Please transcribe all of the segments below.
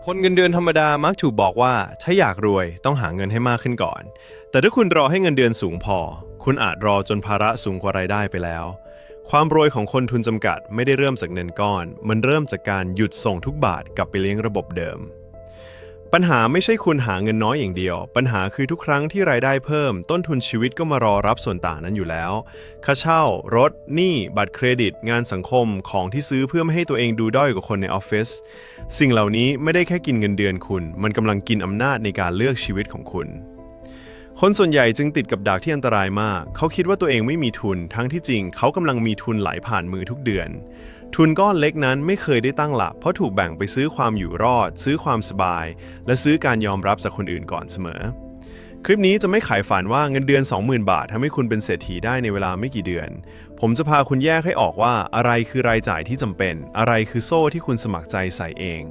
คนเงินเดือนธรรมดามักถูกบอกว่าถ้าอยากรวยต้องหาเงินให้มากขึ้นก่อน แต่ถ้าคุณรอให้เงินเดือนสูงพอคุณอาจรอจนภาระสูงกว่ารายได้ไปแล้วความรวยของคนทุนจำกัดไม่ได้เริ่มจากเงินก้อนมันเริ่มจากการหยุดส่งทุกบาทกลับไปเลี้ยงระบบเดิมปัญหาไม่ใช่คุณหาเงินน้อยอย่างเดียวปัญหาคือทุกครั้งที่รายได้เพิ่มต้นทุนชีวิตก็มารอรับส่วนต่างนั้นอยู่แล้วค่าเช่ารถหนี้บัตรเครดิตงานสังคมของที่ซื้อเพื่อไม่ให้ตัวเองดูด้อยกว่าคนในออฟฟิศสิ่งเหล่านี้ไม่ได้แค่กินเงินเดือนคุณมันกำลังกินอำนาจในการเลือกชีวิตของคุณคนส่วนใหญ่จึงติดกับดักที่อันตรายมากเขาคิดว่าตัวเองไม่มีทุนทั้งที่จริงเขากำลังมีทุนไหลผ่านมือทุกเดือนทุนก้อนเล็กนั้นไม่เคยได้ตั้งหลักเพราะถูกแบ่งไปซื้อความอยู่รอดซื้อความสบายและซื้อการยอมรับจากคนอื่นก่อนเสมอคลิปนี้จะไม่ขายฝันว่าเงินเดือน 20,000 บาททำให้คุณเป็นเศรษฐีได้ในเวลาไม่กี่เดือนผมจะพาคุณแยกให้ออกว่าอะไรคือรายจ่ายที่จำเป็นอะไรคือโซ่ที่คุณสมัครใจใส่เอง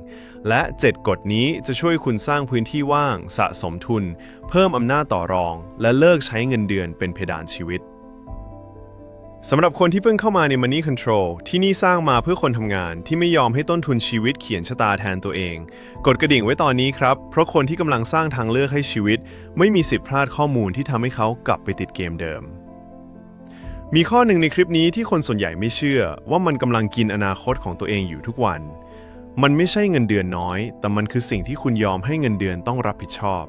และ7กฎนี้จะช่วยคุณสร้างพื้นที่ว่างสะสมทุนเพิ่มอำนาจต่อรองและเลิกใช้เงินเดือนเป็นเพดานชีวิตสำหรับคนที่เพิ่งเข้ามาใน Money Control ที่นี่สร้างมาเพื่อคนทำงานที่ไม่ยอมให้ต้นทุนชีวิตเขียนชะตาแทนตัวเองกดกระดิ่งไว้ตอนนี้ครับเพราะคนที่กำลังสร้างทางเลือกให้ชีวิตไม่มีสิทธิ์พลาดข้อมูลที่ทำให้เขากลับไปติดเกมเดิมมีข้อหนึ่งในคลิปนี้ที่คนส่วนใหญ่ไม่เชื่อว่ามันกำลังกินอนาคตของตัวเองอยู่ทุกวันมันไม่ใช่เงินเดือนน้อยแต่มันคือสิ่งที่คุณยอมให้เงินเดือนต้องรับผิดชอบ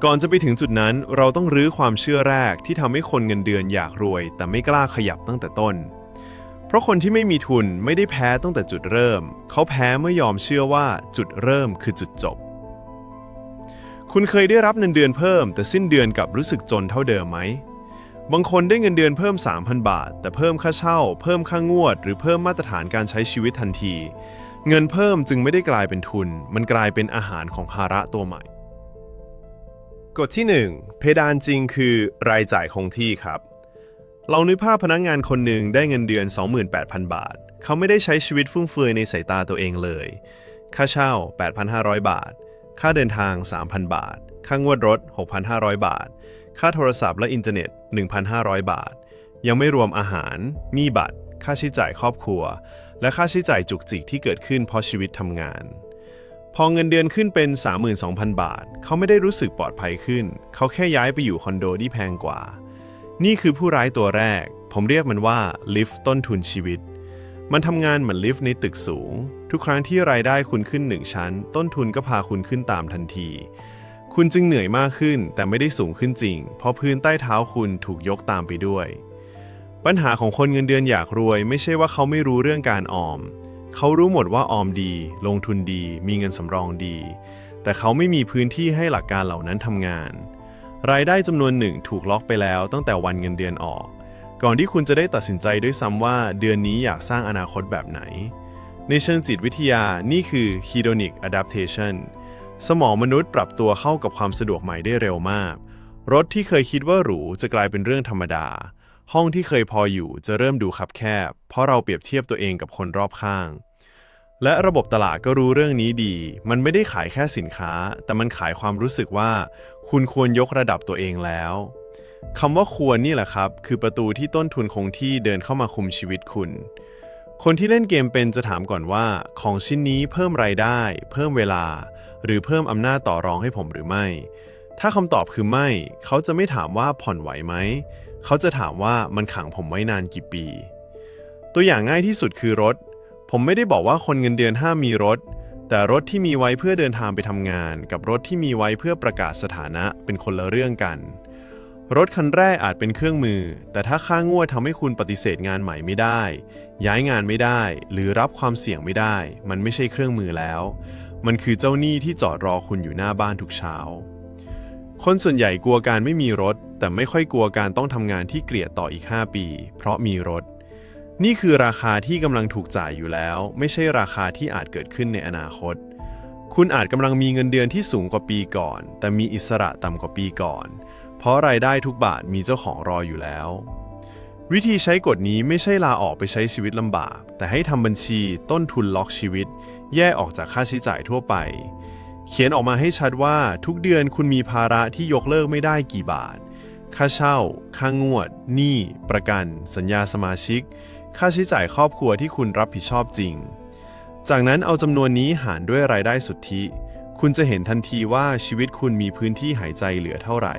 ก่อนจะไปถึงจุดนั้นเราต้องรื้อความเชื่อแรกที่ทำให้คนเงินเดือนอยากรวยแต่ไม่กล้าขยับตั้งแต่ต้นเพราะคนที่ไม่มีทุนไม่ได้แพ้ตั้งแต่จุดเริ่มเขาแพ้เมื่อยอมเชื่อว่าจุดเริ่มคือจุดจบคุณเคยได้รับเงินเดือนเพิ่มแต่สิ้นเดือนกลับรู้สึกจนเท่าเดิมไหมบางคนได้เงินเดือนเพิ่ม 3,000 บาทแต่เพิ่มค่าเช่าเพิ่มค่างวดหรือเพิ่มมาตรฐานการใช้ชีวิตทันทีเงินเพิ่มจึงไม่ได้กลายเป็นทุนมันกลายเป็นอาหารของภาระตัวใหม่กฎที่1เพดานจริงคือรายจ่ายคงที่ครับลองนึกภาพพนักงานคนหนึ่งได้เงินเดือน 28,000 บาทเขาไม่ได้ใช้ชีวิตฟุ่มเฟือยในสายตาตัวเองเลยค่าเช่า 8,500 บาทค่าเดินทาง 3,000 บาทค่างวดรถ 6,500 บาทค่าโทรศัพท์และอินเทอร์เน็ต 1,500 บาทยังไม่รวมอาหารหนี้บัตรค่าใช้จ่ายครอบครัวและค่าใช้จ่ายจุกจิกที่เกิดขึ้นเพราะชีวิตทำงานพอเงินเดือนขึ้นเป็น 32,000 บาทเขาไม่ได้รู้สึกปลอดภัยขึ้นเขาแค่ย้ายไปอยู่คอนโดที่แพงกว่านี่คือผู้ร้ายตัวแรกผมเรียกมันว่าลิฟต์ต้นทุนชีวิตมันทำงานเหมือนลิฟต์ในตึกสูงทุกครั้งที่รายได้คุณขึ้น1ชั้นต้นทุนก็พาคุณขึ้นตามทันทีคุณจึงเหนื่อยมากขึ้นแต่ไม่ได้สูงขึ้นจริงเพราะพื้นใต้เท้าคุณถูกยกตามไปด้วยปัญหาของคนเงินเดือนอยากรวยไม่ใช่ว่าเขาไม่รู้เรื่องการออมเขารู้หมดว่าออมดีลงทุนดีมีเงินสำรองดีแต่เขาไม่มีพื้นที่ให้หลักการเหล่านั้นทำงานรายได้จำนวนหนึ่งถูกล็อกไปแล้วตั้งแต่วันเงินเดือนออกก่อนที่คุณจะได้ตัดสินใจด้วยซ้ำว่าเดือนนี้อยากสร้างอนาคตแบบไหนในเชิงจิตวิทยานี่คือ hedonic adaptation สมองมนุษย์ปรับตัวเข้ากับความสะดวกใหม่ได้เร็วมากรถที่เคยคิดว่าหรูจะกลายเป็นเรื่องธรรมดาห้องที่เคยพออยู่จะเริ่มดูคับแคบเพราะเราเปรียบเทียบตัวเองกับคนรอบข้างและระบบตลาดก็รู้เรื่องนี้ดีมันไม่ได้ขายแค่สินค้าแต่มันขายความรู้สึกว่าคุณควรยกระดับตัวเองแล้วคำว่าควรนี่แหละครับคือประตูที่ต้นทุนคงที่เดินเข้ามาคุมชีวิตคุณคนที่เล่นเกมเป็นจะถามก่อนว่าของชิ้นนี้เพิ่มรายได้เพิ่มเวลาหรือเพิ่มอำนาจต่อรองให้ผมหรือไม่ถ้าคำตอบคือไม่เขาจะไม่ถามว่าผ่อนไหวไหมเขาจะถามว่ามันขังผมไว้นานกี่ปีตัวอย่างง่ายที่สุดคือรถผมไม่ได้บอกว่าคนเงินเดือนห้ามมีรถแต่รถที่มีไว้เพื่อเดินทางไปทำงานกับรถที่มีไว้เพื่อประกาศสถานะเป็นคนละเรื่องกันรถคันแรกอาจเป็นเครื่องมือแต่ถ้าค่างวดทำให้คุณปฏิเสธงานใหม่ไม่ได้ย้ายงานไม่ได้หรือรับความเสี่ยงไม่ได้มันไม่ใช่เครื่องมือแล้วมันคือเจ้าหนี้ที่จอดรอคุณอยู่หน้าบ้านทุกเช้าคนส่วนใหญ่กลัวการไม่มีรถแต่ไม่ค่อยกลัวการต้องทำงานที่เกลียดต่ออีก5 ปีเพราะมีรถนี่คือราคาที่กำลังถูกจ่ายอยู่แล้วไม่ใช่ราคาที่อาจเกิดขึ้นในอนาคตคุณอาจกำลังมีเงินเดือนที่สูงกว่าปีก่อนแต่มีอิสระต่ำกว่าปีก่อนเพราะรายได้ทุกบาทมีเจ้าของรออยู่แล้ววิธีใช้กฎนี้ไม่ใช่ลาออกไปใช้ชีวิตลำบากแต่ให้ทำบัญชีต้นทุนล็อกชีวิตแยกออกจากค่าใช้จ่ายทั่วไปเขียนออกมาให้ชัดว่าทุกเดือนคุณมีภาระที่ยกเลิกไม่ได้กี่บาทค่าเช่าค่างวดหนี้ประกันสัญญาสมาชิกค่าใช้จ่ายครอบครัวที่คุณรับผิดชอบจริง จากนั้นเอาจำนวนนี้หารด้วยรายได้สุทธิคุณจะเห็นทันทีว่าชีวิตคุณมีพื้นที่หายใจเหลือเท่าไหร่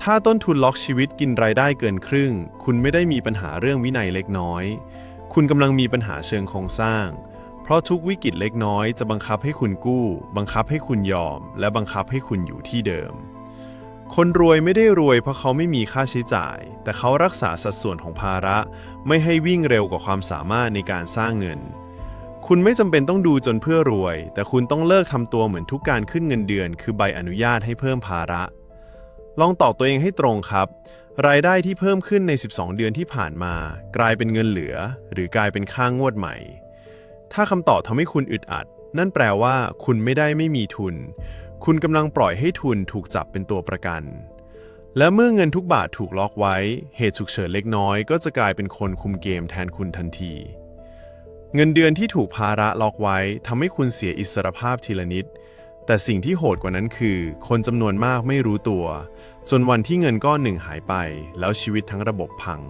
ถ้าต้นทุนล็อกชีวิตกินรายได้เกินครึ่งคุณไม่ได้มีปัญหาเรื่องวินัยเล็กน้อยคุณกำลังมีปัญหาเชิงโครงสร้างเพราะทุกวิกฤตเล็กน้อยจะบังคับให้คุณกู้บังคับให้คุณยอมและบังคับให้คุณอยู่ที่เดิมคนรวยไม่ได้รวยเพราะเขาไม่มีค่าใช้จ่ายแต่เขารักษาสัดส่วนของภาระไม่ให้วิ่งเร็วกว่าความสามารถในการสร้างเงินคุณไม่จำเป็นต้องดูจนเพื่อรวยแต่คุณต้องเลิกทำตัวเหมือนทุกการขึ้นเงินเดือนคือใบอนุญาตให้เพิ่มภาระลองตอบตัวเองให้ตรงครับรายได้ที่เพิ่มขึ้นใน12เดือนที่ผ่านมากลายเป็นเงินเหลือหรือกลายเป็นค่างวดใหม่ถ้าคำตอบทำให้คุณอึดอัดนั่นแปลว่าคุณไม่มีทุนคุณกำลังปล่อยให้ทุนถูกจับเป็นตัวประกันและเมื่อเงินทุกบาทถูกล็อกไว้เหตุฉุกเฉินเล็กน้อยก็จะกลายเป็นคนคุมเกมแทนคุณทันทีเงินเดือนที่ถูกภาระล็อกไว้ทำให้คุณเสียอิสรภาพทีละนิดแต่สิ่งที่โหดกว่านั้นคือคนจำนวนมากไม่รู้ตัวจนวันที่เงินก้อนหนึ่งหายไปแล้วชีวิตทั้งระบบพัง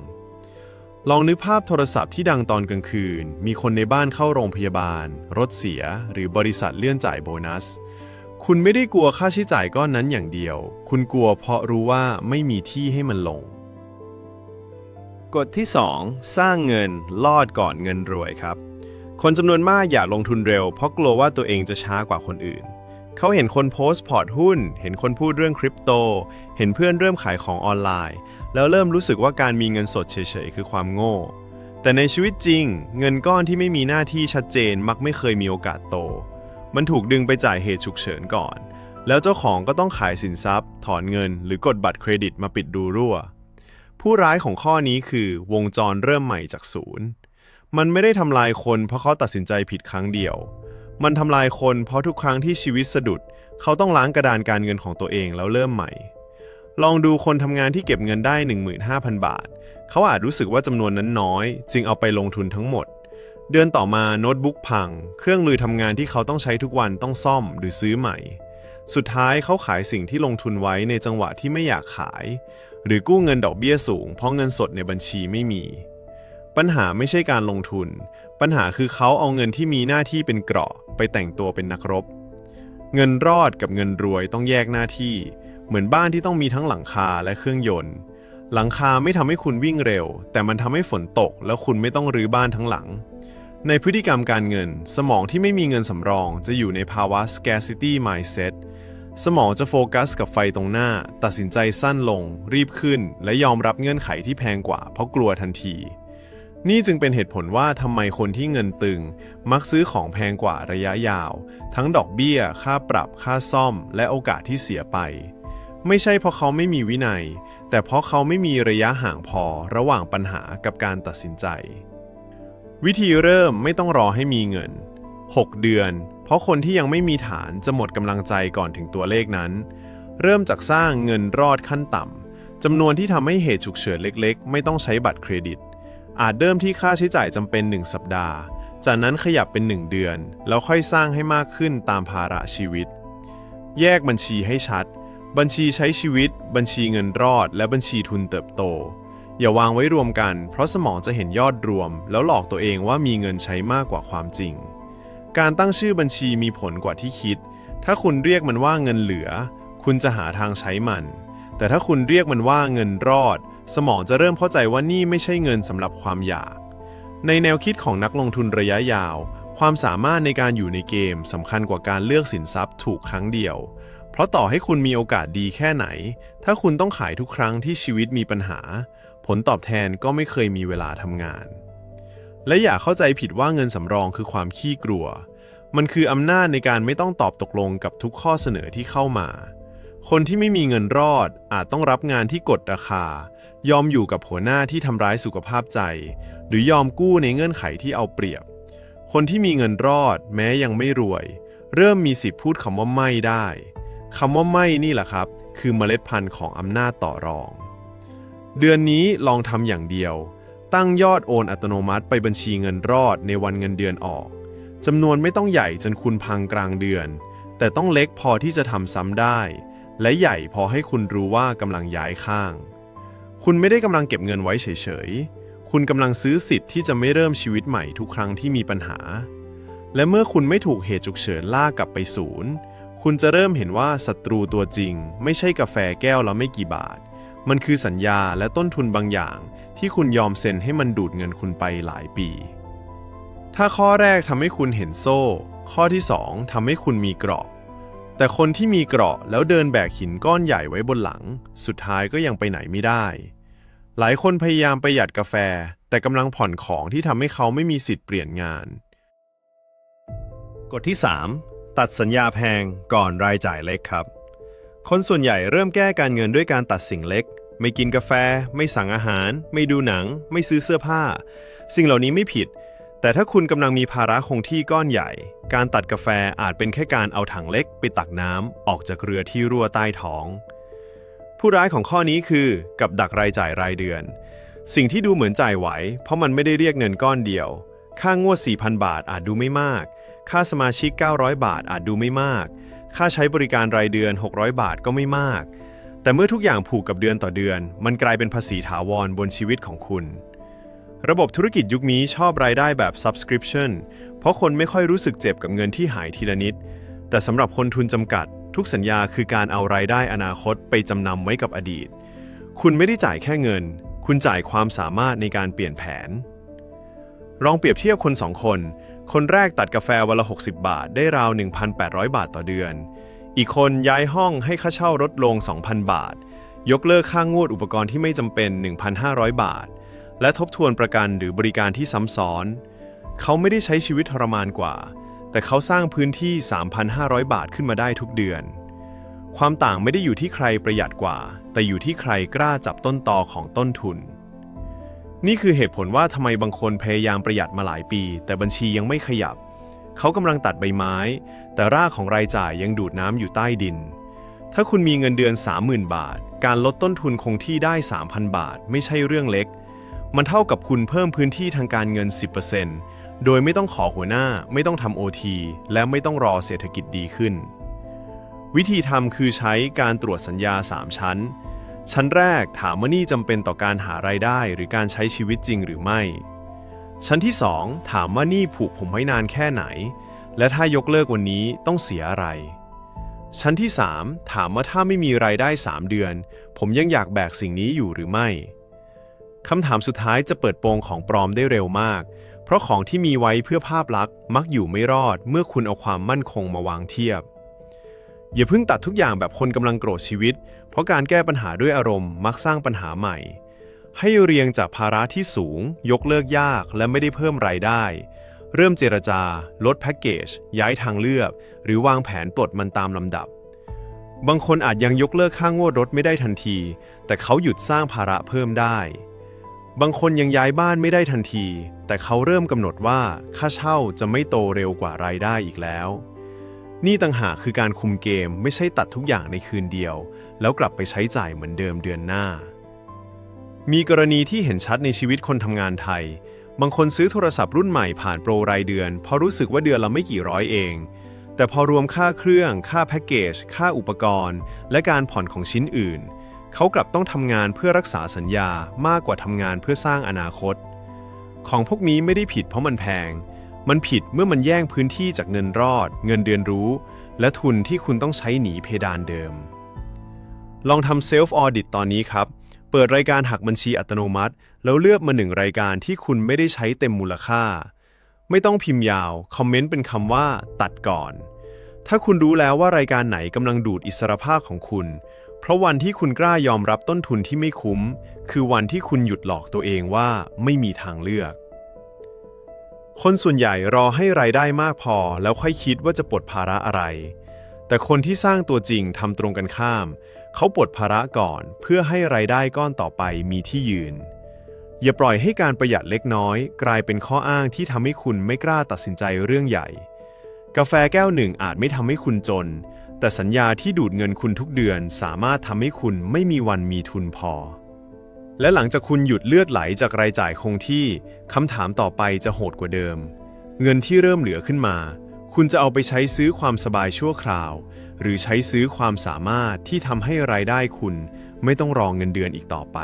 ลองนึกภาพโทรศัพท์ที่ดังตอนกลางคืนมีคนในบ้านเข้าโรงพยาบาลรถเสียหรือบริษัทเลื่อนจ่ายโบนัสคุณไม่ได้กลัวค่าใช้จ่ายก้อนนั้นอย่างเดียวคุณกลัวเพราะรู้ว่าไม่มีที่ให้มันลงกฎที่ 2 สร้างเงินรอดก่อนเงินรวยครับคนจำนวนมากอยากลงทุนเร็วเพราะกลัวว่าตัวเองจะช้ากว่าคนอื่นเขาเห็นคนโพสต์พอร์ตหุ้นเห็นคนพูดเรื่องคริปโตเห็นเพื่อนเริ่มขายของออนไลน์แล้วเริ่มรู้สึกว่าการมีเงินสดเฉยๆคือความโง่แต่ในชีวิตจริงเงินก้อนที่ไม่มีหน้าที่ชัดเจนมักไม่เคยมีโอกาสโตมันถูกดึงไปจ่ายเหตุฉุกเฉินก่อนแล้วเจ้าของก็ต้องขายสินทรัพย์ถอนเงินหรือกดบัตรเครดิตมาปิดรูรั่วผู้ร้ายของข้อนี้คือวงจรเริ่มใหม่จากศูนย์มันไม่ได้ทำลายคนเพราะเขาตัดสินใจผิดครั้งเดียวมันทำลายคนเพราะทุกครั้งที่ชีวิตสะดุดเขาต้องล้างกระดานการเงินของตัวเองแล้วเริ่มใหม่ลองดูคนทำงานที่เก็บเงินได้ 15,000 บาทเขาอาจรู้สึกว่าจำนวนนั้นน้อยจึงเอาไปลงทุนทั้งหมดเดือนต่อมาโน้ตบุ๊กพังเครื่องมือทำงานที่เขาต้องใช้ทุกวันต้องซ่อมหรือซื้อใหม่สุดท้ายเขาขายสิ่งที่ลงทุนไว้ในจังหวะที่ไม่อยากขายหรือกู้เงินดอกเบี้ยสูงเพราะเงินสดในบัญชีไม่มีปัญหาไม่ใช่การลงทุนปัญหาคือเขาเอาเงินที่มีหน้าที่เป็นเกราะไปแต่งตัวเป็นนักรบเงินรอดกับเงินรวยต้องแยกหน้าที่เหมือนบ้านที่ต้องมีทั้งหลังคาและเครื่องยนต์หลังคาไม่ทำให้คุณวิ่งเร็วแต่มันทำให้ฝนตกแล้วคุณไม่ต้องรื้อบ้านทั้งหลังในพฤติกรรมการเงินสมองที่ไม่มีเงินสำรองจะอยู่ในภาวะ scarcity mindset สมองจะโฟกัสกับไฟตรงหน้าตัดสินใจสั้นลงรีบขึ้นและยอมรับเงื่อนไขที่แพงกว่าเพราะกลัวทันทีนี่จึงเป็นเหตุผลว่าทำไมคนที่เงินตึงมักซื้อของแพงกว่าระยะยาวทั้งดอกเบี้ยค่าปรับค่าซ่อมและโอกาสที่เสียไปไม่ใช่เพราะเขาไม่มีวินัยแต่เพราะเขาไม่มีระยะห่างพอระหว่างปัญหากับการตัดสินใจวิธีเริ่มไม่ต้องรอให้มีเงิน6 เดือนเพราะคนที่ยังไม่มีฐานจะหมดกำลังใจก่อนถึงตัวเลขนั้นเริ่มจากสร้างเงินรอดขั้นต่ำจำนวนที่ทำให้เหตุฉุกเฉินเล็กๆไม่ต้องใช้บัตรเครดิตอาจเริ่มที่ค่าใช้จ่ายจำเป็น1 สัปดาห์จากนั้นขยับเป็น1 เดือนแล้วค่อยสร้างให้มากขึ้นตามภาระชีวิตแยกบัญชีให้ชัดบัญชีใช้ชีวิตบัญชีเงินรอดและบัญชีทุนเติบโตอย่าวางไว้รวมกันเพราะสมองจะเห็นยอดรวมแล้วหลอกตัวเองว่ามีเงินใช้มากกว่าความจริงการตั้งชื่อบัญชีมีผลกว่าที่คิดถ้าคุณเรียกมันว่าเงินเหลือคุณจะหาทางใช้มันแต่ถ้าคุณเรียกมันว่าเงินรอดสมองจะเริ่มเข้าใจว่านี่ไม่ใช่เงินสำหรับความอยากในแนวคิดของนักลงทุนระยะยาวความสามารถในการอยู่ในเกมสำคัญกว่าการเลือกสินทรัพย์ถูกครั้งเดียวเพราะต่อให้คุณมีโอกาสดีแค่ไหนถ้าคุณต้องขายทุกครั้งที่ชีวิตมีปัญหาผลตอบแทนก็ไม่เคยมีเวลาทำงานและอย่าเข้าใจผิดว่าเงินสำรองคือความขี้กลัวมันคืออำนาจในการไม่ต้องตอบตกลงกับทุกข้อเสนอที่เข้ามาคนที่ไม่มีเงินรอดอาจต้องรับงานที่กดราคายอมอยู่กับหัวหน้าที่ทำร้ายสุขภาพใจหรือยอมกู้ในเงื่อนไขที่เอาเปรียบคนที่มีเงินรอดแม้ยังไม่รวยเริ่มมีสิทธิ์พูดคำว่าไม่ได้คำว่าไม่นี่แหละครับคือเมล็ดพันธุ์ของอำนาจต่อรองเดือนนี้ลองทำอย่างเดียวตั้งยอดโอนอัตโนมัติไปบัญชีเงินรอดในวันเงินเดือนออกจำนวนไม่ต้องใหญ่จนคุณพังกลางเดือนแต่ต้องเล็กพอที่จะทำซ้ำได้และใหญ่พอให้คุณรู้ว่ากำลังย้ายข้างคุณไม่ได้กำลังเก็บเงินไว้เฉยๆคุณกำลังซื้อสิทธิ์ที่จะไม่เริ่มชีวิตใหม่ทุกครั้งที่มีปัญหา และเมื่อคุณไม่ถูกเหตุฉุกเฉินลากกลับไปศูนย์คุณจะเริ่มเห็นว่าศัตรูตัวจริงไม่ใช่กาแฟแก้วละไม่กี่บาทมันคือสัญญาและต้นทุนบางอย่างที่คุณยอมเซ็นให้มันดูดเงินคุณไปหลายปีถ้าข้อแรกทำให้คุณเห็นโซ่ข้อที่สองทำให้คุณมีเกราะแต่คนที่มีเกราะแล้วเดินแบกหินก้อนใหญ่ไว้บนหลังสุดท้ายก็ยังไปไหนไม่ได้หลายคนพยายามประหยัดกาแฟแต่กำลังผ่อนของที่ทำให้เขาไม่มีสิทธิ์เปลี่ยนงานกฎที่ 3 ตัดสัญญาแพงก่อนรายจ่ายเล็กครับคนส่วนใหญ่เริ่มแก้การเงินด้วยการตัดสิ่งเล็กไม่กินกาแฟไม่สั่งอาหารไม่ดูหนังไม่ซื้อเสื้อผ้าสิ่งเหล่านี้ไม่ผิดแต่ถ้าคุณกำลังมีภาระคงที่ก้อนใหญ่การตัดกาแฟอาจเป็นแค่การเอาถังเล็กไปตักน้ำออกจากเรือที่รั่วใต้ท้องผู้ร้ายของข้อนี้คือกับดักรายจ่ายรายเดือนสิ่งที่ดูเหมือนจ่ายไหวเพราะมันไม่ได้เรียกเงินก้อนเดียวค่างวด 4,000 บาทอาจดูไม่มากค่าสมาชิก900บาทอาจดูไม่มากค่าใช้บริการรายเดือน600บาทก็ไม่มากแต่เมื่อทุกอย่างผูกกับเดือนต่อเดือนมันกลายเป็นภาษีถาวรบนชีวิตของคุณระบบธุรกิจยุคนี้ชอบรายได้แบบ subscription เพราะคนไม่ค่อยรู้สึกเจ็บกับเงินที่หายทีละนิดแต่สำหรับคนทุนจำกัดทุกสัญญาคือการเอารายได้อนาคตไปจำนำไว้กับอดีตคุณไม่ได้จ่ายแค่เงินคุณจ่ายความสามารถในการเปลี่ยนแผนลองเปรียบเทียบคน2คนคนแรกตัดกาแฟวันละ60บาทได้ราว 1,800 บาทต่อเดือนอีกคนย้ายห้องให้ค่าเช่าลดลง 2,000 บาทยกเลิกค่างวดอุปกรณ์ที่ไม่จำเป็น 1,500 บาทและทบทวนประกันหรือบริการที่ซ้ำซ้อนเขาไม่ได้ใช้ชีวิตทรมานกว่าแต่เขาสร้างพื้นที่ 3,500 บาทขึ้นมาได้ทุกเดือนความต่างไม่ได้อยู่ที่ใครประหยัดกว่าแต่อยู่ที่ใครกล้าจับต้นตอของต้นทุนนี่คือเหตุผลว่าทำไมบางคนพยายามประหยัดมาหลายปีแต่บัญชียังไม่ขยับเขากำลังตัดใบไม้แต่รากของรายจ่ายยังดูดน้ำอยู่ใต้ดินถ้าคุณมีเงินเดือน 30,000 บาทการลดต้นทุนคงที่ได้ 3,000 บาทไม่ใช่เรื่องเล็กมันเท่ากับคุณเพิ่มพื้นที่ทางการเงิน 10% โดยไม่ต้องขอหัวหน้าไม่ต้องทำ OT และไม่ต้องรอเศรษฐกิจดีขึ้นวิธีทำคือใช้การตรวจสัญญา 3 ชั้นชั้นแรกถามว่านี่จำเป็นต่อการหารายได้หรือการใช้ชีวิตจริงหรือไม่ชั้นที่ 2ถามว่านี่ผูกผมไว้นานแค่ไหนและถ้ายกเลิกวันนี้ต้องเสียอะไรชั้นที่ 3ถามว่าถ้าไม่มีรายได้3 เดือนผมยังอยากแบกสิ่งนี้อยู่หรือไม่คำถามสุดท้ายจะเปิดโปงของปลอมได้เร็วมากเพราะของที่มีไว้เพื่อภาพลักษณ์มักอยู่ไม่รอดเมื่อคุณเอาความมั่นคงมาวางเทียบอย่าเพิ่งตัดทุกอย่างแบบคนกำลังโกรธชีวิตเพราะการแก้ปัญหาด้วยอารมณ์มักสร้างปัญหาใหม่ให้เรียงจากภาระที่สูงยกเลิกยากและไม่ได้เพิ่มรายได้เริ่มเจรจาลดแพ็กเกจย้ายทางเลือกหรือวางแผนปลดมันตามลำดับบางคนอาจยังยกเลิกค่างวดรถไม่ได้ทันทีแต่เขาหยุดสร้างภาระเพิ่มได้บางคนยังย้ายบ้านไม่ได้ทันทีแต่เขาเริ่มกำหนดว่าค่าเช่าจะไม่โตเร็วกว่ารายได้อีกแล้วนี่ต่างหากคือการคุมเกมไม่ใช่ตัดทุกอย่างในคืนเดียวแล้วกลับไปใช้จ่ายเหมือนเดิมเดือนหน้ามีกรณีที่เห็นชัดในชีวิตคนทำงานไทยบางคนซื้อโทรศัพท์รุ่นใหม่ผ่านโปรรายเดือนเพราะรู้สึกว่าเดือนละไม่กี่ร้อยเองแต่พอรวมค่าเครื่องค่าแพ็กเกจค่าอุปกรณ์และการผ่อนของชิ้นอื่นเขากลับต้องทำงานเพื่อรักษาสัญญามากกว่าทำงานเพื่อสร้างอนาคตของพวกนี้ไม่ได้ผิดเพราะมันแพงมันผิดเมื่อมันแย่งพื้นที่จากเงินรอดเงินเดือนรู้และทุนที่คุณต้องใช้หนีเพดานเดิมลองทำเซลฟ์ออดิตตอนนี้ครับเปิดรายการหักบัญชีอัตโนมัติแล้วเลือกมา1รายการที่คุณไม่ได้ใช้เต็มมูลค่าไม่ต้องพิมพ์ยาวคอมเมนต์เป็นคำว่าตัดก่อนถ้าคุณรู้แล้วว่ารายการไหนกำลังดูดอิสรภาพของคุณเพราะวันที่คุณกล้ายอมรับต้นทุนที่ไม่คุ้มคือวันที่คุณหยุดหลอกตัวเองว่าไม่มีทางเลือกคนส่วนใหญ่รอให้รายได้มากพอแล้วค่อยคิดว่าจะปลดภาระอะไรแต่คนที่สร้างตัวจริงทำตรงกันข้ามเขาปลดภาระก่อนเพื่อให้รายได้ก้อนต่อไปมีที่ยืนอย่าปล่อยให้การประหยัดเล็กน้อยกลายเป็นข้ออ้างที่ทำให้คุณไม่กล้าตัดสินใจเรื่องใหญ่กาแฟแก้วหนึ่งอาจไม่ทำให้คุณจนแต่สัญญาที่ดูดเงินคุณทุกเดือนสามารถทำให้คุณไม่มีวันมีทุนพอและหลังจากคุณหยุดเลือดไหลจากรายจ่ายคงที่คำถามต่อไปจะโหดกว่าเดิมเงินที่เริ่มเหลือขึ้นมาคุณจะเอาไปใช้ซื้อความสบายชั่วคราวหรือใช้ซื้อความสามารถที่ทำให้รายได้คุณไม่ต้องรอเงินเดือนอีกต่อไป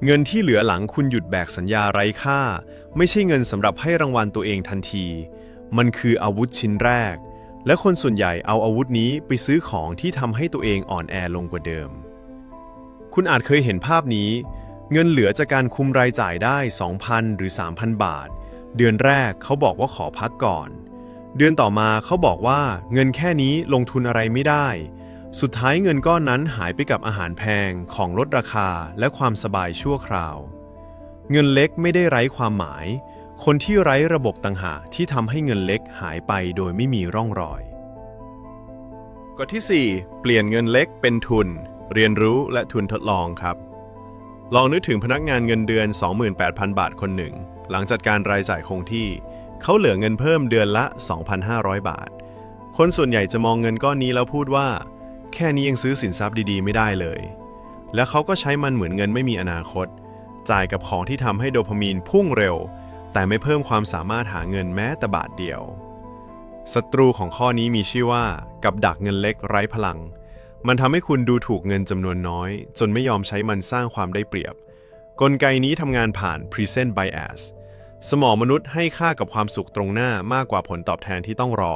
เงินที่เหลือหลังคุณหยุดแบกสัญญาไร้ค่าไม่ใช่เงินสำหรับให้รางวัลตัวเองทันทีมันคืออาวุธชิ้นแรกและคนส่วนใหญ่เอาอาวุธนี้ไปซื้อของที่ทำให้ตัวเองอ่อนแอลงกว่าเดิมคุณอาจเคยเห็นภาพนี้เงินเหลือจากการคุมรายจ่ายได้ 2,000 หรือ 3,000 บาทเดือนแรกเขาบอกว่าขอพักก่อนเดือนต่อมาเขาบอกว่าเงินแค่นี้ลงทุนอะไรไม่ได้สุดท้ายเงินก้อนนั้นหายไปกับอาหารแพงของลดราคาและความสบายชั่วคราวเงินเล็กไม่ได้ไร้ความหมายคนที่ไร้ระบบต่างหากที่ทำให้เงินเล็กหายไปโดยไม่มีร่องรอยกฎที่ 4 เปลี่ยนเงินเล็กเป็นทุนเรียนรู้และทุนทดลองครับลองนึกถึงพนักงานเงินเดือน 28,000 บาทคนหนึ่งหลังจัดการรายจ่ายคงที่เขาเหลือเงินเพิ่มเดือนละ 2,500 บาทคนส่วนใหญ่จะมองเงินก้อนนี้แล้วพูดว่าแค่นี้ยังซื้อสินทรัพย์ดีๆไม่ได้เลยและเขาก็ใช้มันเหมือนเงินไม่มีอนาคตจ่ายกับของที่ทำให้โดพามีนพุ่งเร็วแต่ไม่เพิ่มความสามารถหาเงินแม้แต่บาทเดียวศัตรูของข้อนี้มีชื่อว่ากับดักเงินเล็กไร้พลังมันทำให้คุณดูถูกเงินจำนวนน้อยจนไม่ยอมใช้มันสร้างความได้เปรียบกลไกนี้ทำงานผ่าน present bias สมองมนุษย์ให้ค่ากับความสุขตรงหน้ามากกว่าผลตอบแทนที่ต้องรอ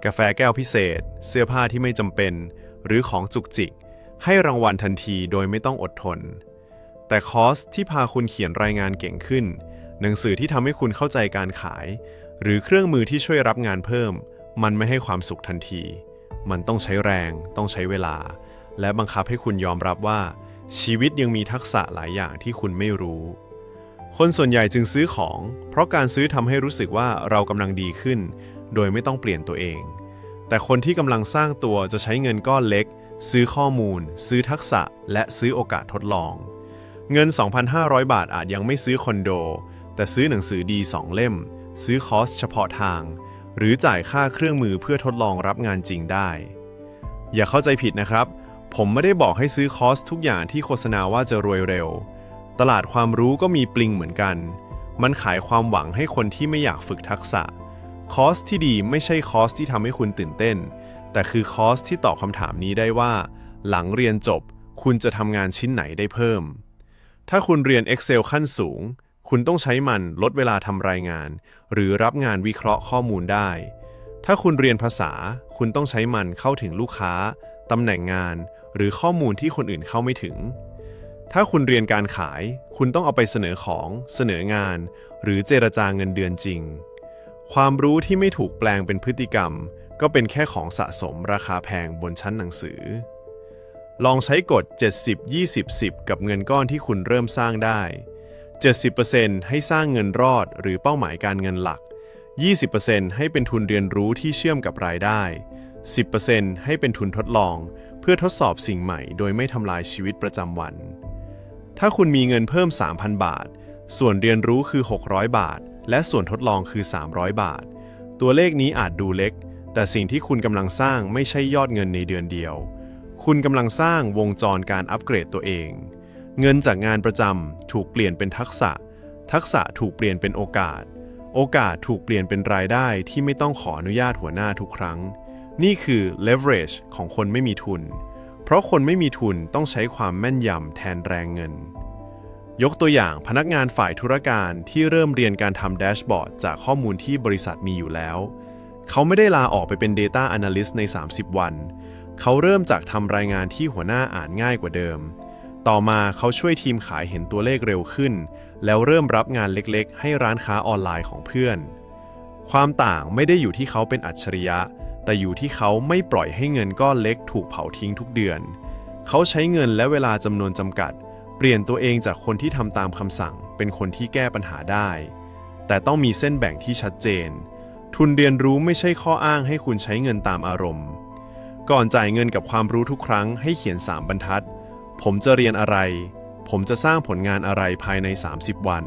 กาแฟแก้วพิเศษเสื้อผ้าที่ไม่จำเป็นหรือของจุกจิกให้รางวัลทันทีโดยไม่ต้องอดทนแต่คอร์สที่พาคุณเขียนรายงานเก่งขึ้นหนังสือที่ทำให้คุณเข้าใจการขายหรือเครื่องมือที่ช่วยรับงานเพิ่มมันไม่ให้ความสุขทันทีมันต้องใช้แรงต้องใช้เวลาและบังคับให้คุณยอมรับว่าชีวิตยังมีทักษะหลายอย่างที่คุณไม่รู้คนส่วนใหญ่จึงซื้อของเพราะการซื้อทำให้รู้สึกว่าเรากำลังดีขึ้นโดยไม่ต้องเปลี่ยนตัวเองแต่คนที่กำลังสร้างตัวจะใช้เงินก้อนเล็กซื้อข้อมูลซื้อทักษะและซื้อโอกาสทดลองเงิน 2,500 บาทอาจยังไม่ซื้อคอนโดแต่ซื้อหนังสือดี2เล่มซื้อคอร์สเฉพาะทางหรือจ่ายค่าเครื่องมือเพื่อทดลองรับงานจริงได้อย่าเข้าใจผิดนะครับผมไม่ได้บอกให้ซื้อคอร์สทุกอย่างที่โฆษณาว่าจะรวยเร็วตลาดความรู้ก็มีปลิงเหมือนกันมันขายความหวังให้คนที่ไม่อยากฝึกทักษะคอร์สที่ดีไม่ใช่คอร์สที่ทำให้คุณตื่นเต้นแต่คือคอร์สที่ตอบคำถามนี้ได้ว่าหลังเรียนจบคุณจะทำงานชิ้นไหนได้เพิ่มถ้าคุณเรียน Excel ขั้นสูงคุณต้องใช้มันลดเวลาทำรายงานหรือรับงานวิเคราะห์ข้อมูลได้ถ้าคุณเรียนภาษาคุณต้องใช้มันเข้าถึงลูกค้าตำแหน่งงานหรือข้อมูลที่คนอื่นเข้าไม่ถึงถ้าคุณเรียนการขายคุณต้องเอาไปเสนอของเสนองานหรือเจรจาเงินเดือนจริงความรู้ที่ไม่ถูกแปลงเป็นพฤติกรรมก็เป็นแค่ของสะสมราคาแพงบนชั้นหนังสือลองใช้กฎ 70-20-10 กับเงินก้อนที่คุณเริ่มสร้างได้ 70% ให้สร้างเงินรอดหรือเป้าหมายการเงินหลัก 20% ให้เป็นทุนเรียนรู้ที่เชื่อมกับรายได้ 10% ให้เป็นทุนทดลองเพื่อทดสอบสิ่งใหม่โดยไม่ทำลายชีวิตประจำวันถ้าคุณมีเงินเพิ่ม 3,000 บาทส่วนเรียนรู้คือ600 บาทและส่วนทดลองคือ300 บาทตัวเลขนี้อาจดูเล็กแต่สิ่งที่คุณกำลังสร้างไม่ใช่ยอดเงินในเดือนเดียวคุณกำลังสร้างวงจรการอัปเกรดตัวเองเงินจากงานประจำถูกเปลี่ยนเป็นทักษะทักษะถูกเปลี่ยนเป็นโอกาสโอกาสถูกเปลี่ยนเป็นรายได้ที่ไม่ต้องขออนุญาตหัวหน้าทุกครั้งนี่คือ leverage ของคนไม่มีทุนเพราะคนไม่มีทุนต้องใช้ความแม่นยำแทนแรงเงินยกตัวอย่างพนักงานฝ่ายธุรการที่เริ่มเรียนการทำแดชบอร์ดจากข้อมูลที่บริษัทมีอยู่แล้วเขาไม่ได้ลาออกไปเป็น Data Analyst ใน30 วันเขาเริ่มจากทำรายงานที่หัวหน้าอ่านง่ายกว่าเดิมต่อมาเขาช่วยทีมขายเห็นตัวเลขเร็วขึ้นแล้วเริ่มรับงานเล็กๆให้ร้านค้าออนไลน์ของเพื่อนความต่างไม่ได้อยู่ที่เขาเป็นอัจฉริยะแต่อยู่ที่เขาไม่ปล่อยให้เงินก้อนเล็กถูกเผาทิ้งทุกเดือนเขาใช้เงินและเวลาจำนวนจำกัดเปลี่ยนตัวเองจากคนที่ทำตามคำสั่งเป็นคนที่แก้ปัญหาได้แต่ต้องมีเส้นแบ่งที่ชัดเจนทุนเรียนรู้ไม่ใช่ข้ออ้างให้คุณใช้เงินตามอารมณ์ก่อนจ่ายเงินกับความรู้ทุกครั้งให้เขียน3 บรรทัดผมจะเรียนอะไรผมจะสร้างผลงานอะไรภายใน30 วัน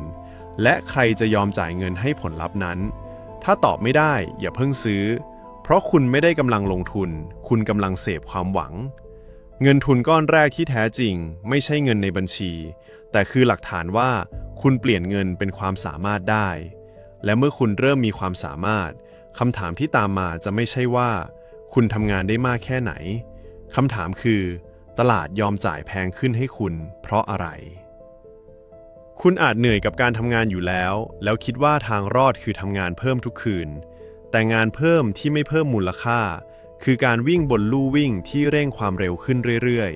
และใครจะยอมจ่ายเงินให้ผลลัพธ์นั้นถ้าตอบไม่ได้อย่าเพิ่งซื้อเพราะคุณไม่ได้กำลังลงทุนคุณกำลังเสพความหวังเงินทุนก้อนแรกที่แท้จริงไม่ใช่เงินในบัญชีแต่คือหลักฐานว่าคุณเปลี่ยนเงินเป็นความสามารถได้และเมื่อคุณเริ่มมีความสามารถคำถามที่ตามมาจะไม่ใช่ว่าคุณทำงานได้มากแค่ไหนคำถามคือตลาดยอมจ่ายแพงขึ้นให้คุณเพราะอะไร คุณอาจเหนื่อยกับการทำงานอยู่แล้วคิดว่าทางรอดคือทำงานเพิ่มทุกคืนแต่งานเพิ่มที่ไม่เพิ่มมูลค่าคือการวิ่งบนลู่วิ่งที่เร่งความเร็วขึ้นเรื่อย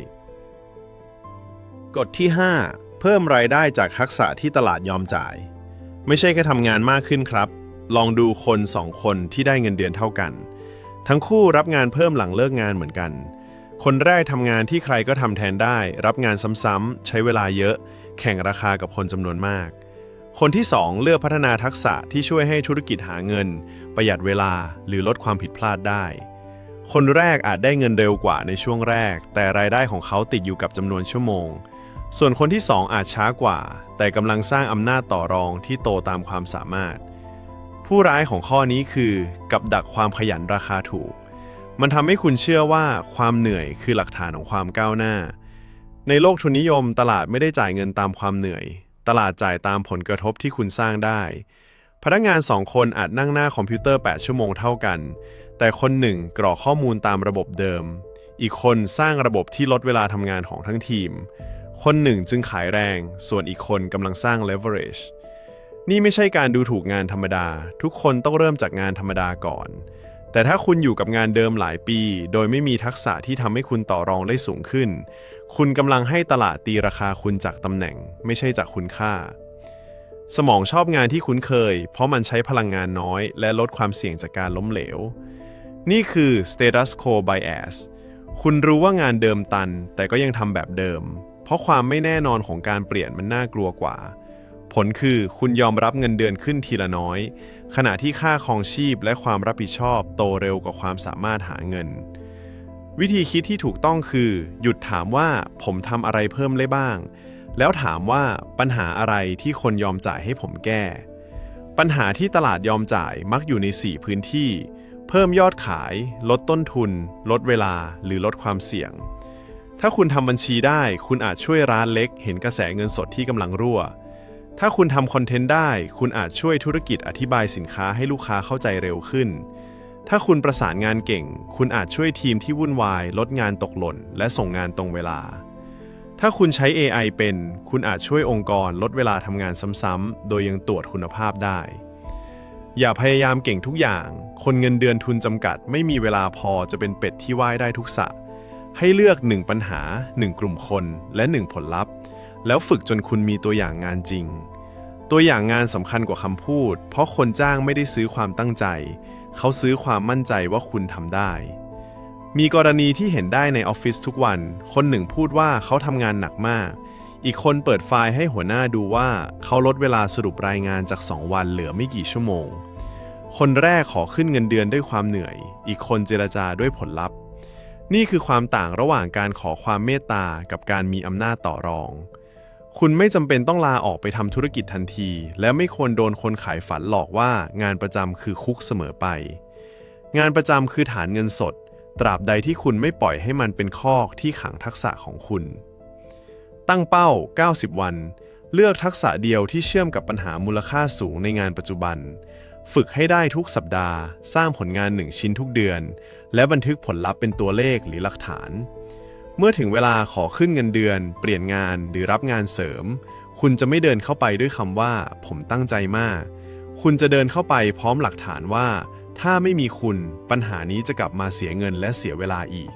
ๆกฎที่ 5 เพิ่มรายได้จากทักษะที่ตลาดยอมจ่ายไม่ใช่แค่ทำงานมากขึ้นครับลองดูคน2 คนที่ได้เงินเดือนเท่ากันทั้งคู่รับงานเพิ่มหลังเลิกงานเหมือนกันคนแรกทำงานที่ใครก็ทำแทนได้รับงานซ้ำๆใช้เวลาเยอะแข่งราคากับคนจำนวนมากคนที่2เลือกพัฒนาทักษะที่ช่วยให้ธุรกิจหาเงินประหยัดเวลาหรือลดความผิดพลาดได้คนแรกอาจได้เงินเร็วกว่าในช่วงแรกแต่รายได้ของเขาติดอยู่กับจำนวนชั่วโมงส่วนคนที่2อาจช้ากว่าแต่กำลังสร้างอำนาจต่อรองที่โตตามความสามารถผู้ร้ายของข้อนี้คือกับดักความขยันราคาถูกมันทำให้คุณเชื่อว่าความเหนื่อยคือหลักฐานของความก้าวหน้าในโลกทุนนิยมตลาดไม่ได้จ่ายเงินตามความเหนื่อยตลาดจ่ายตามผลกระทบที่คุณสร้างได้พนักงาน2 คนอาจนั่งหน้าคอมพิวเตอร์8 ชั่วโมงเท่ากันแต่คนหนึ่งกรอกข้อมูลตามระบบเดิมอีกคนสร้างระบบที่ลดเวลาทำงานของทั้งทีมคนหนึ่งจึงขายแรงส่วนอีกคนกำลังสร้าง leverage นี่ไม่ใช่การดูถูกงานธรรมดาทุกคนต้องเริ่มจากงานธรรมดาก่อนแต่ถ้าคุณอยู่กับงานเดิมหลายปีโดยไม่มีทักษะที่ทำให้คุณต่อรองได้สูงขึ้นคุณกำลังให้ตลาดตีราคาคุณจากตำแหน่งไม่ใช่จากคุณค่าสมองชอบงานที่คุ้นเคยเพราะมันใช้พลังงานน้อยและลดความเสี่ยงจากการล้มเหลวนี่คือ status quo bias คุณรู้ว่างานเดิมตันแต่ก็ยังทำแบบเดิมเพราะความไม่แน่นอนของการเปลี่ยนมันน่ากลัวกว่าผลคือคุณยอมรับเงินเดือนขึ้นทีละน้อยขณะที่ค่าครองชีพและความรับผิดชอบโตเร็วกว่าความสามารถหาเงินวิธีคิดที่ถูกต้องคือหยุดถามว่าผมทำอะไรเพิ่มได้บ้างแล้วถามว่าปัญหาอะไรที่คนยอมจ่ายให้ผมแก้ปัญหาที่ตลาดยอมจ่ายมักอยู่ใน4 พื้นที่เพิ่มยอดขายลดต้นทุนลดเวลาหรือลดความเสี่ยงถ้าคุณทำบัญชีได้คุณอาจช่วยร้านเล็กเห็นกระแสเงินสดที่กำลังรั่วถ้าคุณทำคอนเทนต์ได้คุณอาจช่วยธุรกิจอธิบายสินค้าให้ลูกค้าเข้าใจเร็วขึ้นถ้าคุณประสานงานเก่งคุณอาจช่วยทีมที่วุ่นวายลดงานตกหล่นและส่งงานตรงเวลาถ้าคุณใช้ AI เป็นคุณอาจช่วยองค์กรลดเวลาทำงานซ้ำๆโดยยังตรวจคุณภาพได้อย่าพยายามเก่งทุกอย่างคนเงินเดือนทุนจำกัดไม่มีเวลาพอจะเป็นเป็ดที่ว่ายได้ทุกสระให้เลือก1 ปัญหา1 กลุ่มคนและ1 ผลลัพธ์แล้วฝึกจนคุณมีตัวอย่างงานจริงตัวอย่างงานสำคัญกว่าคำพูดเพราะคนจ้างไม่ได้ซื้อความตั้งใจเขาซื้อความมั่นใจว่าคุณทำได้มีกรณีที่เห็นได้ในออฟฟิศทุกวันคนหนึ่งพูดว่าเขาทำงานหนักมากอีกคนเปิดไฟล์ให้หัวหน้าดูว่าเขาลดเวลาสรุปรายงานจาก2 วันเหลือไม่กี่ชั่วโมงคนแรกขอขึ้นเงินเดือนด้วยความเหนื่อยอีกคนเจรจาด้วยผลลัพธ์นี่คือความต่างระหว่างการขอความเมตตากับการมีอำนาจต่อรองคุณไม่จำเป็นต้องลาออกไปทำธุรกิจทันทีและไม่ควรโดนคนขายฝันหลอกว่างานประจำคือคุกเสมอไปงานประจำคือฐานเงินสดตราบใดที่คุณไม่ปล่อยให้มันเป็นคอกที่ขังทักษะของคุณตั้งเป้า90 วันเลือกทักษะเดียวที่เชื่อมกับปัญหามูลค่าสูงในงานปัจจุบันฝึกให้ได้ทุกสัปดาห์สร้างผลงาน1 ชิ้นทุกเดือนและบันทึกผลลัพธ์เป็นตัวเลขหรือหลักฐานเมื่อถึงเวลาขอขึ้นเงินเดือนเปลี่ยนงานหรือรับงานเสริมคุณจะไม่เดินเข้าไปด้วยคำว่าผมตั้งใจมากคุณจะเดินเข้าไปพร้อมหลักฐานว่าถ้าไม่มีคุณปัญหานี้จะกลับมาเสียเงินและเสียเวลาอีก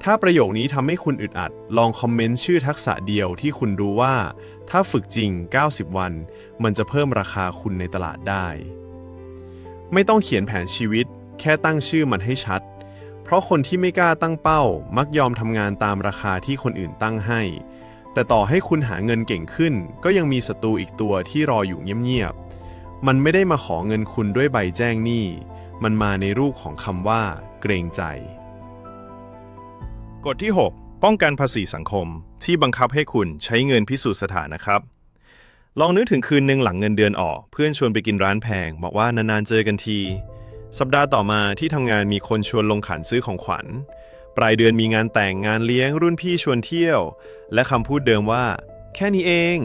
ถ้าประโยคนี้ทำให้คุณอึดอัดลองคอมเมนต์ชื่อทักษะเดียวที่คุณรู้ว่าถ้าฝึกจริง90 วันมันจะเพิ่มราคาคุณในตลาดได้ไม่ต้องเขียนแผนชีวิตแค่ตั้งชื่อมันให้ชัดเพราะคนที่ไม่กล้าตั้งเป้ามักยอมทำงานตามราคาที่คนอื่นตั้งให้แต่ต่อให้คุณหาเงินเก่งขึ้นก็ยังมีศัตรูอีกตัวที่รออยู่เงียบๆมันไม่ได้มาขอเงินคุณด้วยใบแจ้งหนี้มันมาในรูปของคำว่าเกรงใจกฎที่ 6 ป้องกันภาษีสังคมที่บังคับให้คุณใช้เงินพิสูจน์สถานะครับลองนึกถึงคืนหนึ่งหลังเงินเดือนออกเพื่อนชวนไปกินร้านแพงบอกว่านานๆเจอกันทีสัปดาห์ต่อมาที่ทำงานมีคนชวนลงขันซื้อของขวัญปลายเดือนมีงานแต่งงานเลี้ยงรุ่นพี่ชวนเที่ยวและคำพูดเดิมว่าแค่นี้เอง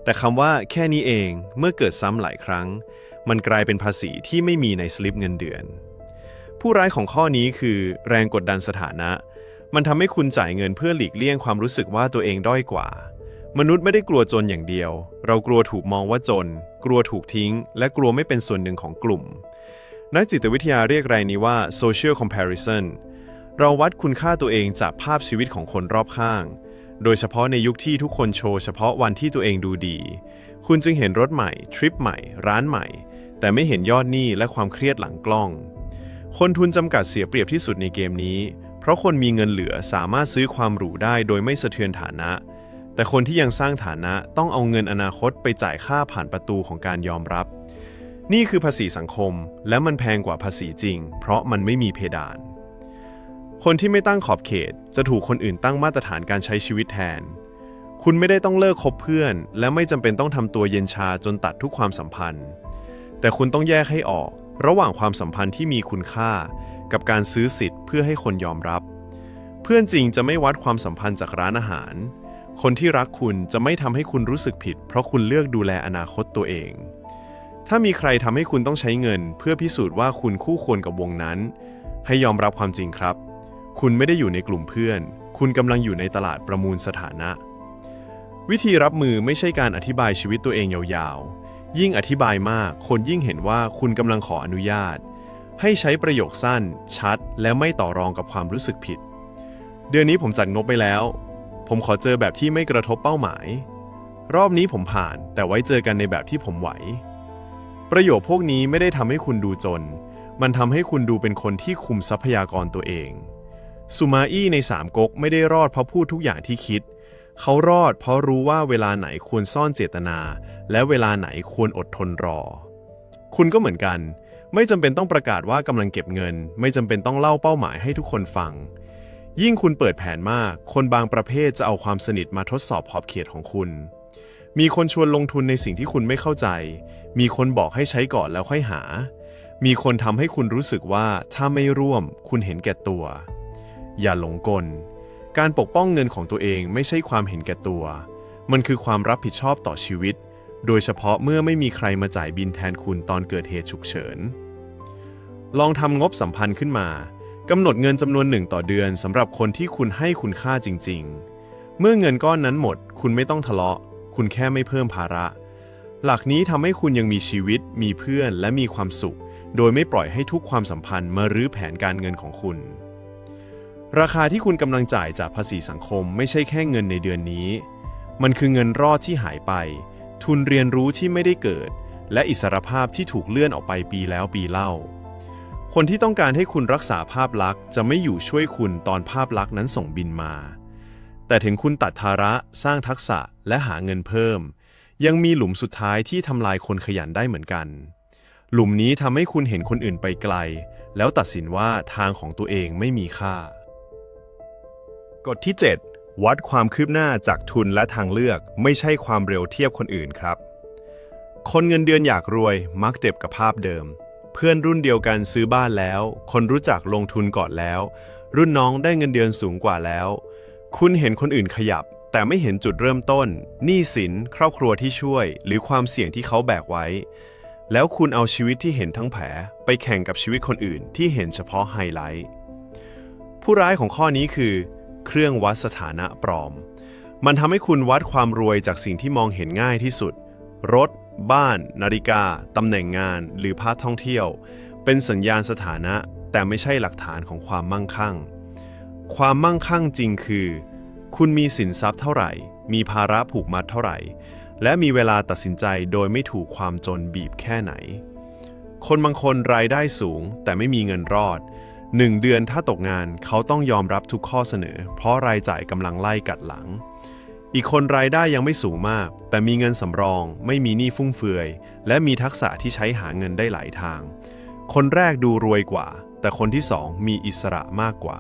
แต่คำว่าแค่นี้เองเมื่อเกิดซ้ำหลายครั้งมันกลายเป็นภาษีที่ไม่มีในสลิปเงินเดือนผู้ร้ายของข้อนี้คือแรงกดดันสถานะมันทำให้คุณจ่ายเงินเพื่อหลีกเลี่ยงความรู้สึกว่าตัวเองด้อยกว่า มนุษย์ไม่ได้กลัวจนอย่างเดียว เรากลัวถูกมองว่าจน กลัวถูกทิ้ง และกลัวไม่เป็นส่วนหนึ่งของกลุ่ม นักจิตวิทยาเรียกรายนี้ว่า social comparison เราวัดคุณค่าตัวเองจากภาพชีวิตของคนรอบข้าง โดยเฉพาะในยุคที่ทุกคนโชว์เฉพาะวันที่ตัวเองดูดี คุณจึงเห็นรถใหม่ ทริปใหม่ ร้านใหม่ แต่ไม่เห็นยอดหนี้และความเครียดหลังกล้อง คนทุนจำกัดเสียเปรียบที่สุดในเกมนี้ เพราะคนมีเงินเหลือสามารถซื้อความหรูได้โดยไม่สะเทือนฐานะ แต่คนที่ยังสร้างฐานะต้องเอาเงินอนาคตไปจ่ายค่าผ่านประตูของการยอมรับ นี่คือภาษีสังคมและมันแพงกว่าภาษีจริงเพราะมันไม่มีเพดาน คนที่ไม่ตั้งขอบเขตจะถูกคนอื่นตั้งมาตรฐานการใช้ชีวิตแทน คุณไม่ได้ต้องเลิกคบเพื่อนและไม่จำเป็นต้องทำตัวเย็นชาจนตัดทุกความสัมพันธ์ แต่คุณต้องแยกให้ออกระหว่างความสัมพันธ์ที่มีคุณค่ากับการซื้อสิทธิ์เพื่อให้คนยอมรับ เพื่อนจริงจะไม่วัดความสัมพันธ์จากร้านอาหารคนที่รักคุณจะไม่ทำให้คุณรู้สึกผิดเพราะคุณเลือกดูแลอนาคตตัวเองถ้ามีใครทำให้คุณต้องใช้เงินเพื่อพิสูจน์ว่าคุณคู่ควรกับวงนั้นให้ยอมรับความจริงครับคุณไม่ได้อยู่ในกลุ่มเพื่อนคุณกำลังอยู่ในตลาดประมูลสถานะวิธีรับมือไม่ใช่การอธิบายชีวิตตัวเองยาวๆยิ่งอธิบายมากคนยิ่งเห็นว่าคุณกำลังขออนุญาตให้ใช้ประโยคสั้นชัดและไม่ต่อรองกับความรู้สึกผิดเดือนนี้ผมจัดงบไปแล้วผมขอเจอแบบที่ไม่กระทบเป้าหมายรอบนี้ผมผ่านแต่ไว้เจอกันในแบบที่ผมไหวประโยคพวกนี้ไม่ได้ทำให้คุณดูจนมันทำให้คุณดูเป็นคนที่คุมทรัพยากรตัวเองซูมาอี้ในสามก๊กไม่ได้รอดเพราะพูดทุกอย่างที่คิดเขารอดเพราะรู้ว่าเวลาไหนควรซ่อนเจตนาและเวลาไหนควรอดทนรอคุณก็เหมือนกันไม่จำเป็นต้องประกาศว่ากำลังเก็บเงินไม่จำเป็นต้องเล่าเป้าหมายให้ทุกคนฟังยิ่งคุณเปิดแผนมากคนบางประเภทจะเอาความสนิทมาทดสอบขอบเขตของคุณมีคนชวนลงทุนในสิ่งที่คุณไม่เข้าใจมีคนบอกให้ใช้ก่อนแล้วค่อยหามีคนทำให้คุณรู้สึกว่าถ้าไม่ร่วมคุณเห็นแก่ตัวอย่าหลงกลการปกป้องเงินของตัวเองไม่ใช่ความเห็นแก่ตัวมันคือความรับผิดชอบต่อชีวิตโดยเฉพาะเมื่อไม่มีใครมาจ่ายบินแทนคุณตอนเกิดเหตุฉุกเฉินลองทำงบสัมพันธ์ขึ้นมากำหนดเงินจำนวนหนึ่งต่อเดือนสำหรับคนที่คุณให้คุณค่าจริงๆเมื่อเงินก้อนนั้นหมดคุณไม่ต้องทะเลาะคุณแค่ไม่เพิ่มภาระหลักนี้ทำให้คุณยังมีชีวิตมีเพื่อนและมีความสุขโดยไม่ปล่อยให้ทุกความสัมพันธ์มารื้อแผนการเงินของคุณราคาที่คุณกำลังจ่ายจากภาษีสังคมไม่ใช่แค่เงินในเดือนนี้มันคือเงินรอดที่หายไปทุนเรียนรู้ที่ไม่ได้เกิดและอิสรภาพที่ถูกเลื่อนออกไปปีแล้วปีเล่าคนที่ต้องการให้คุณรักษาภาพลักษณ์จะไม่อยู่ช่วยคุณตอนภาพลักษณ์นั้นส่งบินมาแต่ถึงคุณตัดภาระสร้างทักษะและหาเงินเพิ่มยังมีหลุมสุดท้ายที่ทำลายคนขยันได้เหมือนกันหลุมนี้ทำให้คุณเห็นคนอื่นไปไกลแล้วตัดสินว่าทางของตัวเองไม่มีค่ากฎที่ 7 วัดความคืบหน้าจากทุนและทางเลือกไม่ใช่ความเร็วเทียบคนอื่นครับคนเงินเดือนอยากรวยมักเจ็บกับภาพเดิมเพื่อนรุ่นเดียวกันซื้อบ้านแล้วคนรู้จักลงทุนก่อนแล้วรุ่นน้องได้เงินเดือนสูงกว่าแล้วคุณเห็นคนอื่นขยับแต่ไม่เห็นจุดเริ่มต้นหนี้สินครอบครัวที่ช่วยหรือความเสี่ยงที่เขาแบกไว้แล้วคุณเอาชีวิตที่เห็นทั้งแผลไปแข่งกับชีวิตคนอื่นที่เห็นเฉพาะไฮไลท์ผู้ร้ายของข้อนี้คือเครื่องวัดสถานะปลอมมันทำให้คุณวัดความรวยจากสิ่งที่มองเห็นง่ายที่สุดรถบ้านนาฬิกาตำแหน่งงานหรือพาสท่องเที่ยวเป็นสัญญาณสถานะแต่ไม่ใช่หลักฐานของความมั่งคั่งความมั่งคั่งจริงคือคุณมีสินทรัพย์เท่าไหร่มีภาระผูกมัดเท่าไหร่และมีเวลาตัดสินใจโดยไม่ถูกความจนบีบแค่ไหนคนบางคนรายได้สูงแต่ไม่มีเงินรอด1 เดือนถ้าตกงานเขาต้องยอมรับทุกข้อเสนอเพราะรายจ่ายกำลังไล่กัดหลังอีกคนรายได้ยังไม่สูงมากแต่มีเงินสำรองไม่มีหนี้ฟุ่มเฟือยและมีทักษะที่ใช้หาเงินได้หลายทางคนแรกดูรวยกว่าแต่คนที่2มีอิสระมากกว่า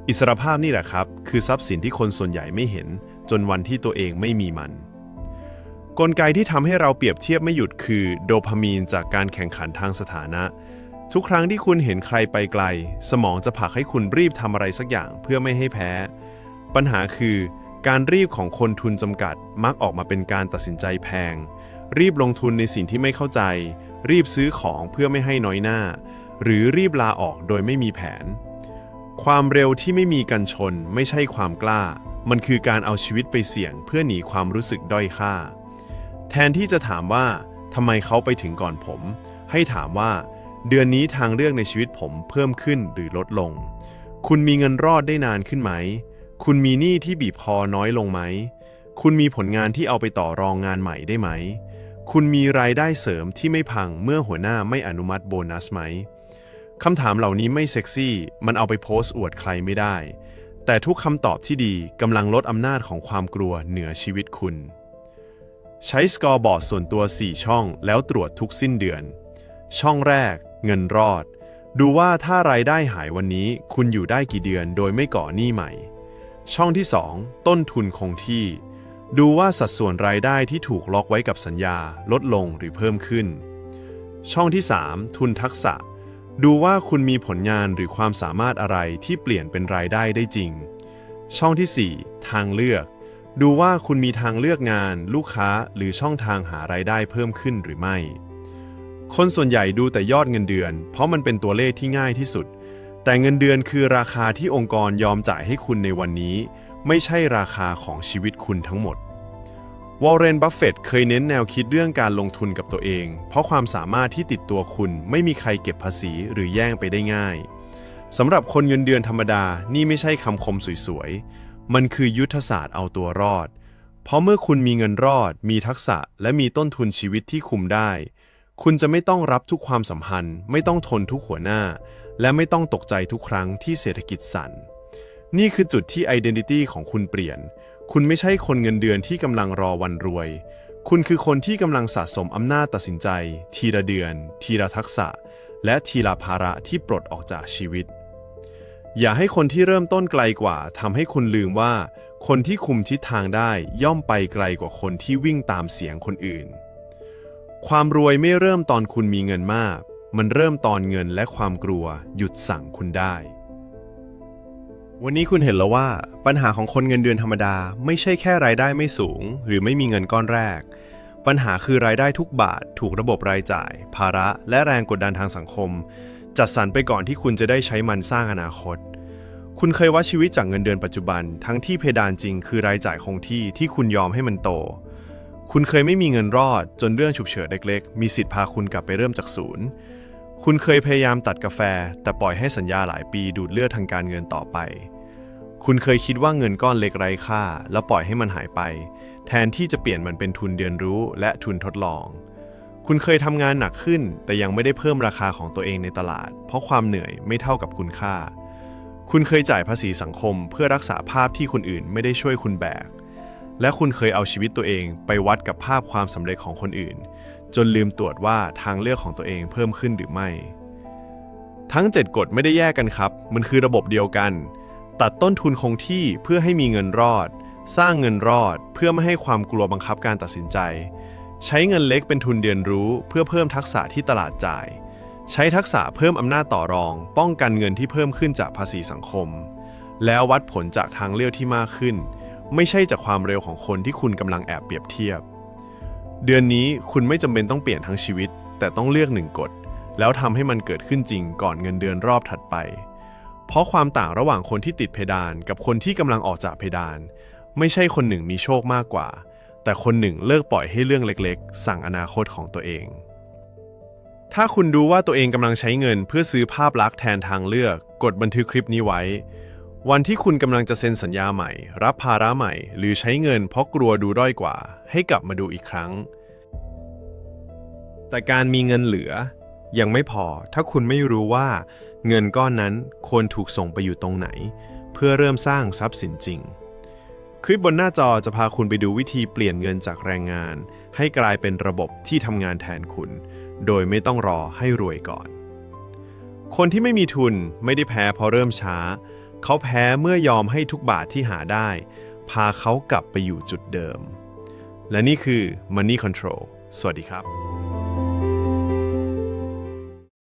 อิสรภาพนี่แหละครับคือทรัพย์สินที่คนส่วนใหญ่ไม่เห็นจนวันที่ตัวเองไม่มีมันกลไกที่ทำให้เราเปรียบเทียบไม่หยุดคือโดพามีนจากการแข่งขันทางสถานะทุกครั้งที่คุณเห็นใครไปไกลสมองจะผลักให้คุณรีบทำอะไรสักอย่างเพื่อไม่ให้แพ้ปัญหาคือการรีบของคนทุนจำกัดมักออกมาเป็นการตัดสินใจแพงรีบลงทุนในสิ่งที่ไม่เข้าใจรีบซื้อของเพื่อไม่ให้น้อยหน้าหรือรีบลาออกโดยไม่มีแผนความเร็วที่ไม่มีกันชนไม่ใช่ความกล้า มันคือการเอาชีวิตไปเสี่ยงเพื่อหนีความรู้สึกด้อยค่าแทนที่จะถามว่าทำไมเขาไปถึงก่อนผมให้ถามว่าเดือนนี้ทางเลือกในชีวิตผมเพิ่มขึ้นหรือลดลงคุณมีเงินรอดได้นานขึ้นไหมคุณมีหนี้ที่บีบคอน้อยลงไหมคุณมีผลงานที่เอาไปต่อรองงานใหม่ได้ไหมคุณมีรายได้เสริมที่ไม่พังเมื่อหัวหน้าไม่อนุมัติโบนัสไหมคำถามเหล่านี้ไม่เซ็กซี่มันเอาไปโพสต์อวดใครไม่ได้แต่ทุกคำตอบที่ดีกำลังลดอำนาจของความกลัวเหนือชีวิตคุณใช้สกอร์บอร์ดส่วนตัว4ช่องแล้วตรวจทุกสิ้นเดือนช่องแรกเงินรอดดูว่าถ้ารายได้หายวันนี้คุณอยู่ได้กี่เดือนโดยไม่ก่อหนี้ใหม่ช่องที่2ต้นทุนคงที่ดูว่าสัดส่วนรายได้ที่ถูกล็อกไว้กับสัญญาลดลงหรือเพิ่มขึ้นช่องที่3ทุนทักษะดูว่าคุณมีผลงานหรือความสามารถอะไรที่เปลี่ยนเป็นรายได้ได้จริงช่องที่4ทางเลือกดูว่าคุณมีทางเลือกงานลูกค้าหรือช่องทางหารายได้เพิ่มขึ้นหรือไม่คนส่วนใหญ่ดูแต่ยอดเงินเดือนเพราะมันเป็นตัวเลขที่ง่ายที่สุดแต่เงินเดือนคือราคาที่องค์กรยอมจ่ายให้คุณในวันนี้ไม่ใช่ราคาของชีวิตคุณทั้งหมดวอร์เรน บัฟเฟตต์เคยเน้นแนวคิดเรื่องการลงทุนกับตัวเองเพราะความสามารถที่ติดตัวคุณไม่มีใครเก็บภาษีหรือแย่งไปได้ง่ายสำหรับคนเงินเดือนธรรมดานี่ไม่ใช่คำคมสวยๆมันคือยุทธศาสตร์เอาตัวรอดเพราะเมื่อคุณมีเงินรอดมีทักษะและมีต้นทุนชีวิตที่คุมได้คุณจะไม่ต้องรับทุกความสัมพันธ์ไม่ต้องทนทุกหัวหน้าและไม่ต้องตกใจทุกครั้งที่เศรษฐกิจสั่นนี่คือจุดที่ Identity ของคุณเปลี่ยนคุณไม่ใช่คนเงินเดือนที่กำลังรอวันรวยคุณคือคนที่กำลังสะสมอำนาจตัดสินใจทีละเดือนทีละทักษะและทีละภาระที่ปลดออกจากชีวิตอย่าให้คนที่เริ่มต้นไกลกว่าทำให้คุณลืมว่าคนที่คุมทิศทางได้ย่อมไปไกลกว่าคนที่วิ่งตามเสียงคนอื่นความรวยไม่เริ่มตอนคุณมีเงินมากมันเริ่มตอนเงินและความกลัวหยุดสั่งคุณได้วันนี้คุณเห็นแล้วว่าปัญหาของคนเงินเดือนธรรมดาไม่ใช่แค่รายได้ไม่สูงหรือไม่มีเงินก้อนแรกปัญหาคือรายได้ทุกบาทถูกระบบรายจ่ายภาระและแรงกดดันทางสังคมจัดสรรไปก่อนที่คุณจะได้ใช้มันสร้างอนาคตคุณเคยวัดชีวิตจากเงินเดือนปัจจุบันทั้งที่เพดานจริงคือรายจ่ายคงที่ที่คุณยอมให้มันโตคุณเคยไม่มีเงินรอดจนเรื่องฉุกเฉินเล็กๆมีสิทธิ์พาคุณกลับไปเริ่มจากศูนย์คุณเคยพยายามตัดกาแฟแต่ปล่อยให้สัญญาหลายปีดูดเลือดทางการเงินต่อไปคุณเคยคิดว่าเงินก้อนเล็กไร้ค่าแล้วปล่อยให้มันหายไปแทนที่จะเปลี่ยนมันเป็นทุนเรียนรู้และทุนทดลองคุณเคยทำงานหนักขึ้นแต่ยังไม่ได้เพิ่มราคาของตัวเองในตลาดเพราะความเหนื่อยไม่เท่ากับคุณค่าคุณเคยจ่ายภาษีสังคมเพื่อรักษาภาพที่คนอื่นไม่ได้ช่วยคุณแบกและคุณเคยเอาชีวิตตัวเองไปวัดกับภาพความสำเร็จของคนอื่นจนลืมตรวจว่าทางเลือกของตัวเองเพิ่มขึ้นหรือไม่ทั้ง7กฎไม่ได้แยกกันครับมันคือระบบเดียวกันตัดต้นทุนคงที่เพื่อให้มีเงินรอดสร้างเงินรอดเพื่อไม่ให้ความกลัวบังคับการตัดสินใจใช้เงินเล็กเป็นทุนเรียนรู้เพื่อเพิ่มทักษะที่ตลาดจ่ายใช้ทักษะเพิ่มอำนาจต่อรองป้องกันเงินที่เพิ่มขึ้นจากภาษีสังคมแล้ววัดผลจากทางเลือกที่มากขึ้นไม่ใช่จากความเร็วของคนที่คุณกำลังแอบเปรียบเทียบเดือนนี้คุณไม่จำเป็นต้องเปลี่ยนทั้งชีวิตแต่ต้องเลือก1 กฎแล้วทำให้มันเกิดขึ้นจริงก่อนเงินเดือนรอบถัดไปเพราะความต่างระหว่างคนที่ติดเพดานกับคนที่กำลังออกจากเพดานไม่ใช่คนหนึ่งมีโชคมากกว่าแต่คนหนึ่งเลิกปล่อยให้เรื่องเล็กๆสั่งอนาคตของตัวเองถ้าคุณดูว่าตัวเองกำลังใช้เงินเพื่อซื้อภาพลักษณ์แทนทางเลือกกดบันทึกคลิปนี้ไว้วันที่คุณกำลังจะเซ็นสัญญาใหม่รับภาระใหม่หรือใช้เงินเพราะกลัวดูด้อยกว่าให้กลับมาดูอีกครั้งแต่การมีเงินเหลือยังไม่พอถ้าคุณไม่รู้ว่าเงินก้อนนั้นควรถูกส่งไปอยู่ตรงไหนเพื่อเริ่มสร้างทรัพย์สินจริงคลิปบนหน้าจอจะพาคุณไปดูวิธีเปลี่ยนเงินจากแรงงานให้กลายเป็นระบบที่ทำงานแทนคุณโดยไม่ต้องรอให้รวยก่อนคนที่ไม่มีทุนไม่ได้แพ้เพราะเริ่มช้าเขาแพ้เมื่อยอมให้ทุกบาทที่หาได้พาเขากลับไปอยู่จุดเดิมและนี่คือ Money Control สวัสดีครับ